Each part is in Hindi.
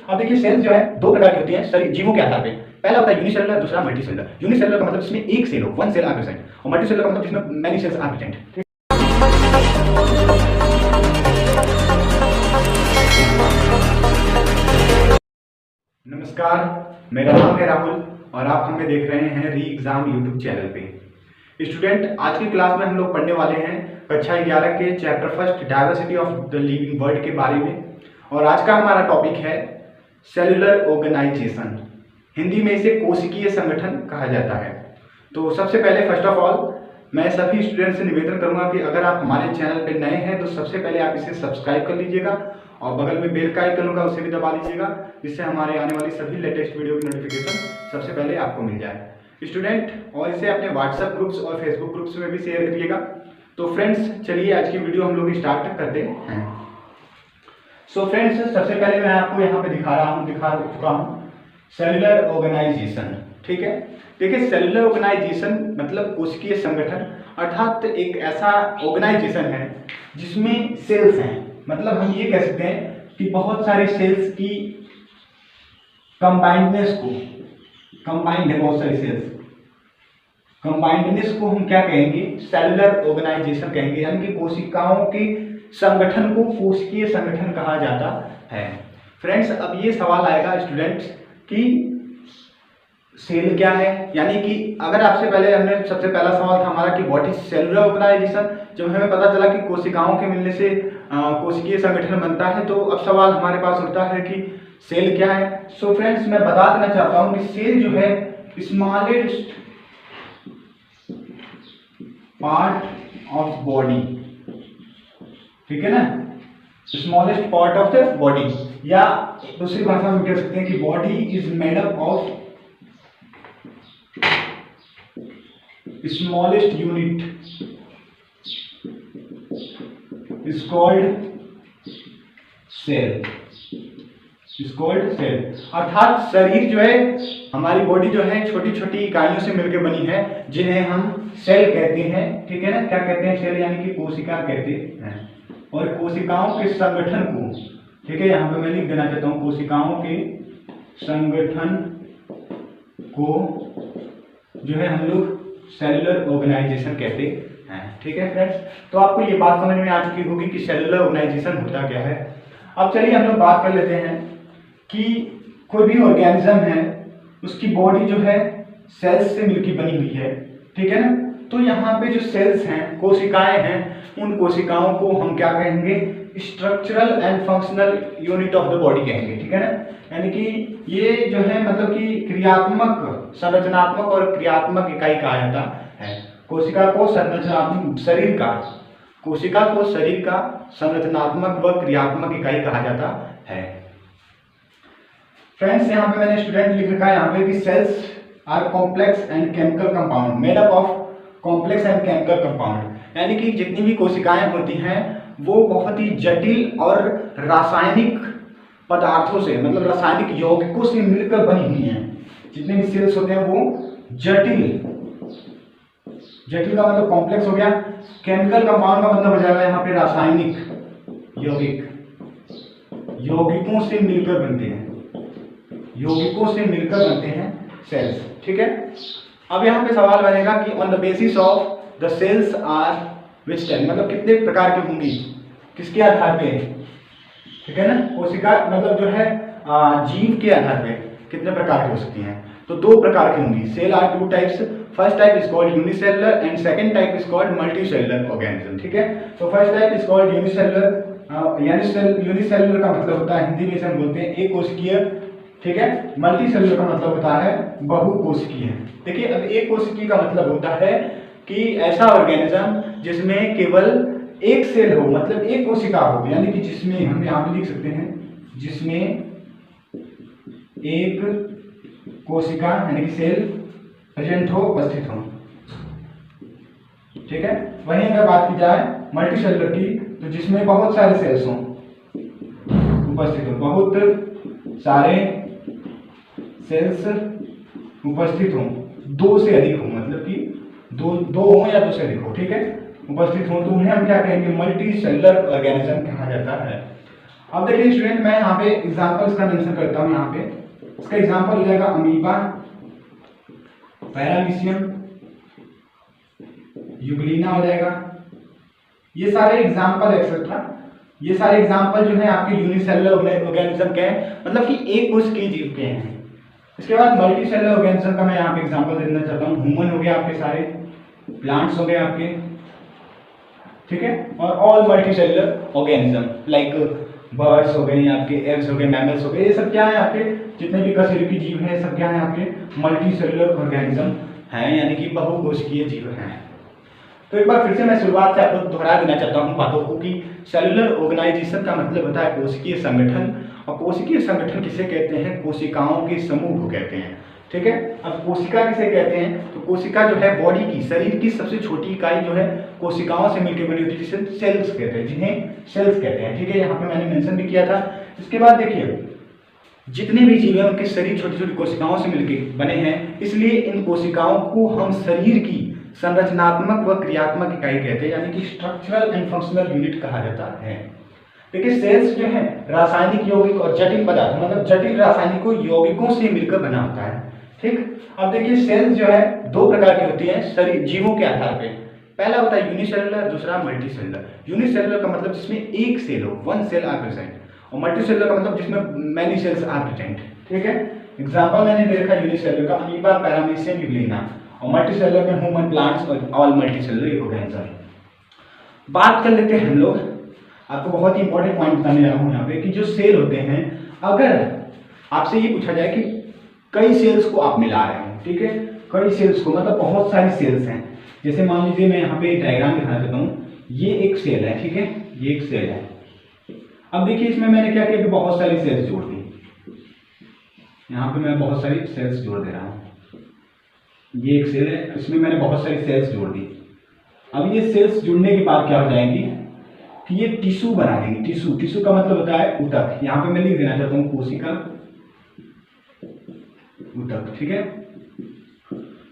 अब देखिए सेल्स जो है दो प्रकार की होती हैं शरीर जीवों के आधार पे। पहला होता है यूनिसेलुलर, दूसरा मल्टीसेलुलर। यूनिसेलुलर का मतलब जिसमें एक सेल हो, वन सेल आर प्रेजेंट, और मल्टीसेलुलर का मतलब जिसमें मैनी सेल्स आर प्रेजेंट। नमस्कार, मेरा नाम है राहुल और आप हमें देख रहे हैं री एग्जाम यूट्यूब चैनल पे। स्टूडेंट, आज की क्लास में हम लोग पढ़ने वाले हैं कक्षा 11 के chapter first diversity of the living world के बारे में। और आज का हमारा टॉपिक है सेलुलर ऑर्गेनाइजेशन। हिंदी में इसे कोशिकीय संगठन कहा जाता है। तो सबसे पहले फर्स्ट ऑफ ऑल मैं सभी स्टूडेंट से निवेदन करूंगा कि अगर आप हमारे चैनल पर नए हैं तो सबसे पहले आप इसे सब्सक्राइब कर लीजिएगा और बगल में बेल का आइकन होगा उसे भी दबा लीजिएगा, जिससे हमारे आने वाली सभी लेटेस्ट वीडियो की नोटिफिकेशन सबसे पहले आपको मिल जाए स्टूडेंट। और इसे अपने व्हाट्सएप ग्रुप्स और फेसबुक ग्रुप्स में भी शेयर करिएगा। तो फ्रेंड्स, चलिए आज की वीडियो हम लोग स्टार्ट करते हैं। सो फ्रेंड्स, सबसे पहले मैं आपको यहाँ पे दिखा चुका हूँ सेलुलर ऑर्गेनाइजेशन। ठीक है, देखिए सेलुलर ऑर्गेनाइजेशन मतलब कोशिकीय संगठन, अर्थात एक ऐसा ऑर्गेनाइजेशन है जिसमें सेल्स हैं। मतलब हम ये कह सकते हैं कि बहुत सारे सेल्स की कंबाइंडनेस को, कंबाइंड है बहुत सारी सेल्स, कंबाइंडनेस को हम क्या कहेंगे, सेलुलर ऑर्गेनाइजेशन कहेंगे। यानी कि कोशिकाओं के संगठन को कोशिकीय संगठन कहा जाता है। फ्रेंड्स, अब ये सवाल आएगा स्टूडेंट्स कि सेल क्या है। यानी कि अगर आपसे पहले हमने सबसे पहला सवाल था हमारा कि व्हाट इज सेलुलर ऑर्गेनाइजेशन, जब हमें पता चला कि कोशिकाओं के मिलने से कोशिकीय संगठन बनता है, तो अब सवाल हमारे पास उठता है कि सेल क्या है। सो फ्रेंड्स, मैं बता देना चाहता हूं कि सेल जो है स्मॉलेस्ट पार्ट ऑफ बॉडी, ठीक है ना, smallest part of the body, या दूसरी भाषा में कह सकते हैं कि body is made up of smallest unit is called cell, is called cell। अर्थात शरीर जो है, हमारी बॉडी जो है छोटी छोटी इकाइयों से मिलकर बनी है जिन्हें हम सेल कहते हैं। ठीक है ना, क्या कहते हैं, सेल यानी कि कोशिका कहते हैं। और कोशिकाओं के संगठन को, ठीक है, यहाँ पे मैं लिख देना चाहता हूँ, कोशिकाओं के संगठन को जो है हम लोग सेलुलर ऑर्गेनाइजेशन कहते हैं। ठीक है फ्रेंड्स, तो आपको ये बात समझ में आ चुकी होगी कि सेलुलर ऑर्गेनाइजेशन होता क्या है। अब चलिए हम लोग बात कर लेते हैं कि कोई भी ऑर्गेनिज्म है उसकी बॉडी जो है सेल्स से मिलकर बनी हुई है। ठीक है ना, तो यहाँ पे जो सेल्स हैं, कोशिकाएं हैं, उन कोशिकाओं को हम क्या कहेंगे, structural and functional unit of the body कहेंगे। ठीक है ना, यानी कि ये जो है मतलब कि क्रियात्मक, संरचनात्मक और क्रियात्मक इकाई कहा जाता है। कोशिका को संरचनात्मक शरीर का, कोशिका को शरीर का संरचनात्मक व क्रियात्मक इकाई कहा जाता है। फ्रेंड्स, यहाँ पे मैंने स्टूडेंट लिख रखा है यहाँ पे कि cells are complex and chemical compound made up of complex and chemical compound. यानी कि जितनी भी कोशिकाएं होती हैं वो बहुत ही जटिल और रासायनिक पदार्थों से, मतलब रासायनिक यौगिकों से मिलकर बनी हुई हैं। जितने भी सेल्स होते हैं वो जटिल, जटिल का मतलब कॉम्प्लेक्स हो गया, केमिकल कंपाउंड का मतलब हो जाएगा यहाँ पे रासायनिक यौगिक, यौगिकों से मिलकर बनते हैं, यौगिकों से मिलकर बनते हैं सेल्स। ठीक है, अब यहाँ पे सवाल बनेगा कि on the basis of the cells are which type, मतलब कितने प्रकार की होंगी, किसके आधार पे, ठीक है ना, कोशिका मतलब जो है जीव के आधार पे कितने प्रकार की हो सकती हैं। तो दो प्रकार की होंगी। Cell are two types, first type is called unicellular and second type is called multicellular organism. ठीक है, तो first type is called unicellular. Unicellular का मतलब होता है, हिंदी में इसे हम बोलते हैं एक कोशिकीय। ठीक है, मल्टीसेलुलर का मतलब होता है बहुकोशिकीय। देखिए, अब एक कोशिकीय का मतलब होता है कि ऐसा ऑर्गेनिज्म जिसमें केवल एक सेल हो, मतलब एक कोशिका हो, यानी कि जिसमें हम यहाँ पे लिख सकते हैं जिसमें एक कोशिका यानी कि सेल प्रेजेंट हो, उपस्थित हो। ठीक है, वहीं अगर बात की जाए मल्टीसेलुलर की, तो जिसमें बहुत सारे सेल्स हों, उपस्थित हो, बहुत सारे सेल्स उपस्थित हों, दो से अधिक हो, मतलब कि दो हो या दो से अधिक हो, ठीक है, उपस्थित हो, तो उन्हें हम क्या कहेंगे, मल्टी सेलुलर ऑर्गेनिज्म कहा जाता है। अब देखिए स्टूडेंट, मैं यहाँ पे एग्जांपल्स का मेंशन करता हूँ। यहाँ पे इसका एग्जांपल हो जाएगा अमीबा, पैरामीशियम, यूग्लिना हो जाएगा। ये सारे एग्जांपल एक्सेट्रा, ये सारे एग्जांपल जो है आपके यूनिसेलुलर ऑर्गेनिज्म के हैं, मतलब कि एक कोशिकीय जीव के हैं। इसके बाद मल्टी सेलुलर ऑर्गेनिज्म का मैं यहाँ पे एग्जांपल देना चाहता हूँ। ह्यूमन हो गए आपके सारे, प्लांट्स हो गए आपके, ठीक है, और all multi cellular organism like birds हो गए, आपके एग्स हो गए, मैमल्स हो गए, ये सब क्या है आपके जितने भी कशेरुकी जीव हैं, सब क्या है आपके मल्टी सेलुलर ऑर्गेनिज्म हैं, यानी कि बहुकोशिकीय जीव हैं। तो एक बार फिर से मैं शुरुआत से आपको दोहरा देना चाहता हूँ बातों को कि सेलुलर ऑर्गेनाइजेशन का मतलब होता है कोशिकीय संगठन, और कोशिकीय संगठन किसे कहते हैं? कोशिकाओं के समूह को कहते हैं, ठीक है। अब कोशिका किसे कहते हैं? तो कोशिका जो है बॉडी की, शरीर की सबसे छोटी इकाई जो है कोशिकाओं से मिलकर बनी होती है, जिसे सेल्स कहते हैं, जिन्हें सेल्स कहते हैं, ठीक है। यहाँ पे मैंने मेंशन भी किया था। इसके बाद देखिए, जितने भी जीव हैं उनके शरीर छोटी छोटी कोशिकाओं से मिलकर बने हैं, इसलिए इन कोशिकाओं को हम शरीर की संरचनात्मक व क्रियात्मक इकाई कहते हैं, यानी कि स्ट्रक्चरल एंड फंक्शनल यूनिट कहा जाता है। देखिए सेल्स जो है रासायनिक, यौगिक और जटिल पदार्थ, मतलब जटिल रासायनिकों यौगिकों से मिलकर बना होता है, ठीक। अब देखिए सेल्स जो है दो प्रकार की होती है शरीर जीवों के आधार पे। पहला होता है यूनिसेलुलर, दूसरा मल्टी सेलुलर। यूनिसेलुलर का मतलब जिसमें एक सेल हो, वन सेल आर प्रेजेंट, और मल्टी सेलुलर का मतलब जिसमें मैनी सेल्स आर प्रेजेंट, ठीक है। एग्जांपल मैंने दे रखा है यूनिसेलुलर का, अमीबा, पैरामीशियम, यूग्लिना, और मल्टी सेलुलर में ह्यूमन, प्लांट्स और ऑल मल्टी सेलुलर ऑर्गेनिज्म। बात कर लेते हैं हम लोग, आपको बहुत ही इंपॉर्टेंट पॉइंट बताने जा रहा हूँ यहाँ पे कि जो सेल होते हैं, अगर आपसे ये पूछा जाए कि कई सेल्स को आप मिला रहे हो, ठीक है, कई सेल्स को मतलब बहुत सारी सेल्स हैं, जैसे मान लीजिए मैं यहाँ पे डायग्राम दिखाना चाहता हूँ, ये एक सेल है, ठीक है, ये एक सेल है। अब देखिए इसमें मैंने क्या किया कि बहुत सारी सेल्स जोड़ दी, यहाँ पे मैं बहुत सारी सेल्स जोड़ दे रहा हूँ, ये एक सेल है, इसमें मैंने बहुत सारी सेल्स जोड़ दी। अब ये सेल्स जुड़ने के बाद क्या हो जाएंगी कि ये टिश्यू बना देंगे। टिश्यू, टिश्यू का मतलब होता है ऊतक, यहाँ पे मैं लिख देना चाहता हूँ कोशिका ऊतक, ठीक है।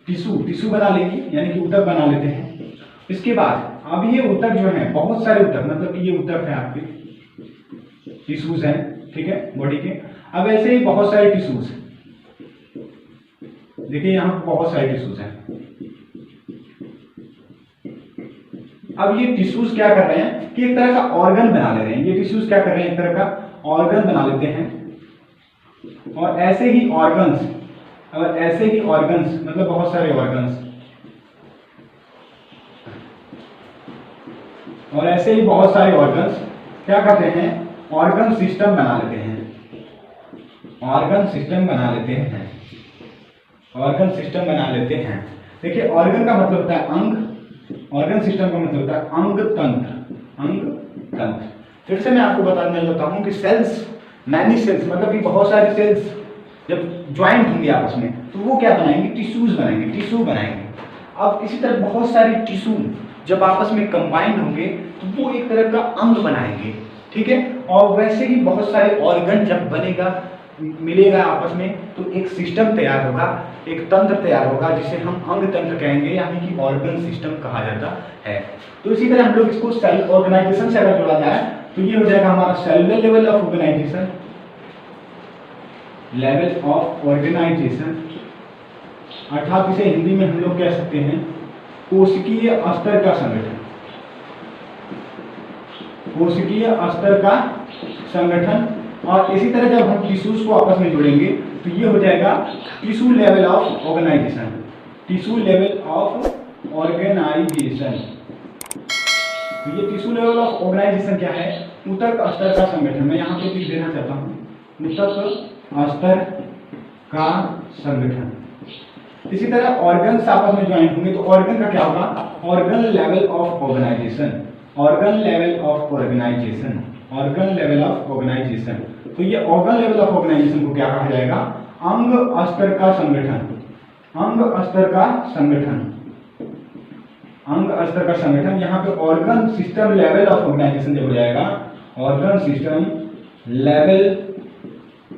टिश्यू, टिश्यू बना लेंगी, यानी कि ऊतक बना लेते हैं। इसके बाद अब ये ऊतक जो है, बहुत सारे ऊतक, मतलब कि ये ऊतक है आपके, टिश्यूज हैं, ठीक है, बॉडी के। अब ऐसे ही बहुत सारे टिश्यूज, देखिए यहाँ पे बहुत सारे टिश्यूज हैं। अब ये टिश्यूज क्या कर रहे हैं कि एक तरह का ऑर्गन बना ले रहे हैं। ये टिश्यूज क्या कर रहे हैं, एक तरह का ऑर्गन बना लेते हैं, और ऐसे ही ऑर्गन्स, और ऐसे ही ऑर्गन्स मतलब बहुत सारे ऑर्गन्स, और ऐसे ही बहुत सारे ऑर्गन्स क्या करते हैं, ऑर्गन सिस्टम बना लेते हैं, ऑर्गन सिस्टम बना लेते हैं, ऑर्गन सिस्टम बना लेते हैं। देखिए ऑर्गन का मतलब होता है अंग, ऑर्गन सिस्टम का मतलब होता है अंग तंत्र, अंग तंत्र। फिर से मैं आपको बताना चाहता हूँ कि सेल्स, मैनी सेल्स, मतलब कि बहुत सारे सेल्स जब ज्वाइंट होंगे आपस में तो वो क्या बनाएंगे, टिश्यूज बनाएंगे, टिश्यू बनाएंगे। अब इसी तरह बहुत सारे टिश्यू जब आपस में कंबाइंड होंगे तो वो एक तरह का अंग बनाएंगे, ठीक है। और वैसे ही बहुत सारे ऑर्गन जब बनेगा, मिलेगा आपस में, तो एक सिस्टम तैयार होगा, एक तंत्र तैयार होगा, जिसे हम अंग तंत्र कहेंगे, यानी कि ऑर्गन सिस्टम कहा जाता है। तो इसी तरह हम लोग इसको सेल ऑर्गेनाइजेशन से अगर जोड़ा जाए तो ये हो जाएगा हमारा cellular level of organisation, level of organisation, अर्थात इसे हिंदी में हम लोग कह सकते हैं कोशिकीय स्तर का संगठन, कोशिकीय स्तर का संगठन। और इसी तरह जब हम टिश्यूज को आपस में जोड़ेंगे तो ये हो जाएगा tissue level of organisation, tissue level of organisation. तो ये टिश्यू लेवल ऑफ ऑर्गेनाइजेशन क्या है, ऊतक स्तर का संगठन। मैं यहाँ पे लिख देना चाहता हूँ ऊतक स्तर का संगठन। इसी तरह ऑर्गन्स आपस में ज्वाइंट होंगे तो ऑर्गन का क्या होगा, organ level of organisation, organ level of organisation, organ level of organisation. तो ये ऑर्गन लेवल ऑफ ऑर्गेनाइजेशन को क्या कहा जाएगा, अंग स्तर का संगठन, अंग स्तर का संगठन, अंग स्तर का संगठन। यहाँ पे organ system level of organisation जब हो जाएगा, organ system level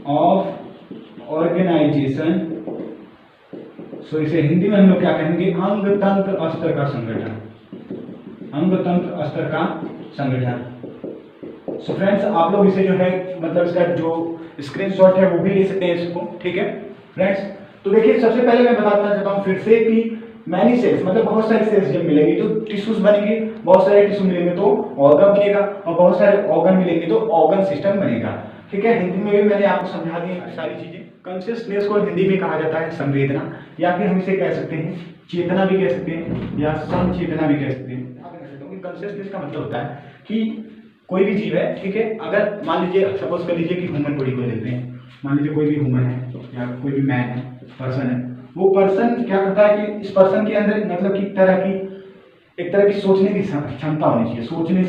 of organisation, so इसे हिंदी में हम लोग क्या कहेंगे, अंग तंत्र स्तर का संगठन, अंग तंत्र स्तर का संगठन। सो फ्रेंड्स आप लोग इसे जो है मतलब इसका जो स्क्रीनशॉट है वो भी ले सकते हैं इसको, ठीक है फ्रेंड्स। तो देखिए सबसे पहले मैं बताना चाहता हूँ फिर से कि मैनी सेल्स मतलब बहुत सारे सेल्स जब मिलेंगे तो टिश्यूज बनेंगे, बहुत सारे टिश्यू मिलेंगे तो ऑर्गन बनेगा, और बहुत सारे ऑर्गन मिलेंगे तो ऑर्गन सिस्टम बनेगा, ठीक है। हिंदी में भी मैंने आपको समझा दी सारी चीजें। कॉन्शियसनेस को हिंदी में कहा जाता है संवेदना, या फिर हम इसे कह सकते हैं चेतना भी कह सकते हैं, या संचेतना भी कह सकते हैं। कॉन्शियसनेस का मतलब होता है कि कोई भी जीव है, ठीक है, अगर मान लीजिए सपोज कर लीजिए कि ह्यूमन बॉडी को लेते हैं, मान लीजिए कोई भी ह्यूमन है या कोई भी मैन है, पर्सन है, वो पर्सन क्या करता है कि इस पर्सन के अंदर मतलब कि एक तरह की सोचने की क्षमता होनी चाहिए, सोचने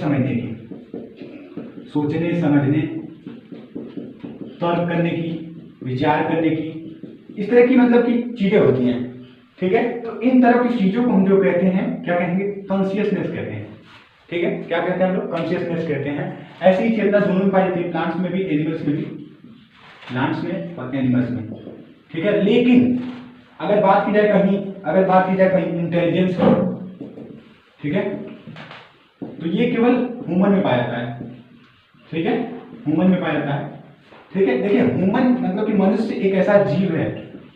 समझने तर्क करने की, विचार करने की, इस तरह की मतलब की चीजें होती हैं, ठीक है। तो इन तरह की चीजों को हम जो कहते हैं क्या कहेंगे, कॉन्शियसनेस कहते हैं, ठीक है। क्या कहते हैं हम लोग, कॉन्शियसनेस कहते हैं। ऐसी ही चेतना दोनों में पाई जाती है, प्लांट्स में भी एनिमल्स में भी, प्लांट्स में और एनिमल्स में, ठीक है। लेकिन अगर बात की जाए कहीं इंटेलिजेंस की, ठीक है, तो ये केवल ह्यूमन में पाया जाता है, ठीक है, ह्यूमन में पाया जाता है, ठीक है। देखिए ह्यूमन मतलब कि मनुष्य एक ऐसा जीव है,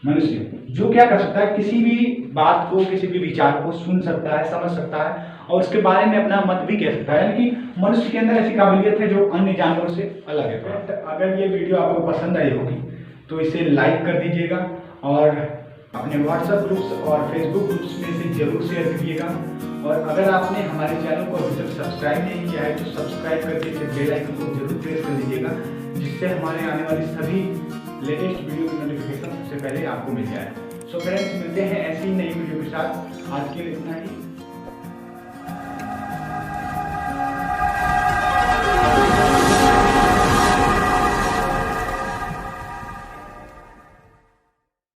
मनुष्य जो क्या कर सकता है, किसी भी बात को, किसी भी विचार को सुन सकता है, समझ सकता है और उसके बारे में अपना मत भी कह सकता है, यानी मनुष्य के अंदर ऐसी काबिलियत है जो अन्य जानवरों से अलग है। तो अगर ये वीडियो आपको पसंद आई होगी तो इसे लाइक कर दीजिएगा और अपने व्हाट्सएप ग्रुप्स और फेसबुक ग्रुप्स में से जरूर शेयर करिएगा। और अगर आपने हमारे चैनल को अभी तक सब्सक्राइब नहीं किया है तो सब्सक्राइब करके इसे बेल आइकन को जरूर प्रेस कर दीजिएगा, जिससे हमारे आने वाली सभी लेटेस्ट वीडियो की नोटिफिकेशन सबसे पहले आपको मिल जाए। सो फ्रेंड्स मिलते हैं ऐसी ही नई वीडियो के साथ, आज के लिए इतना ही।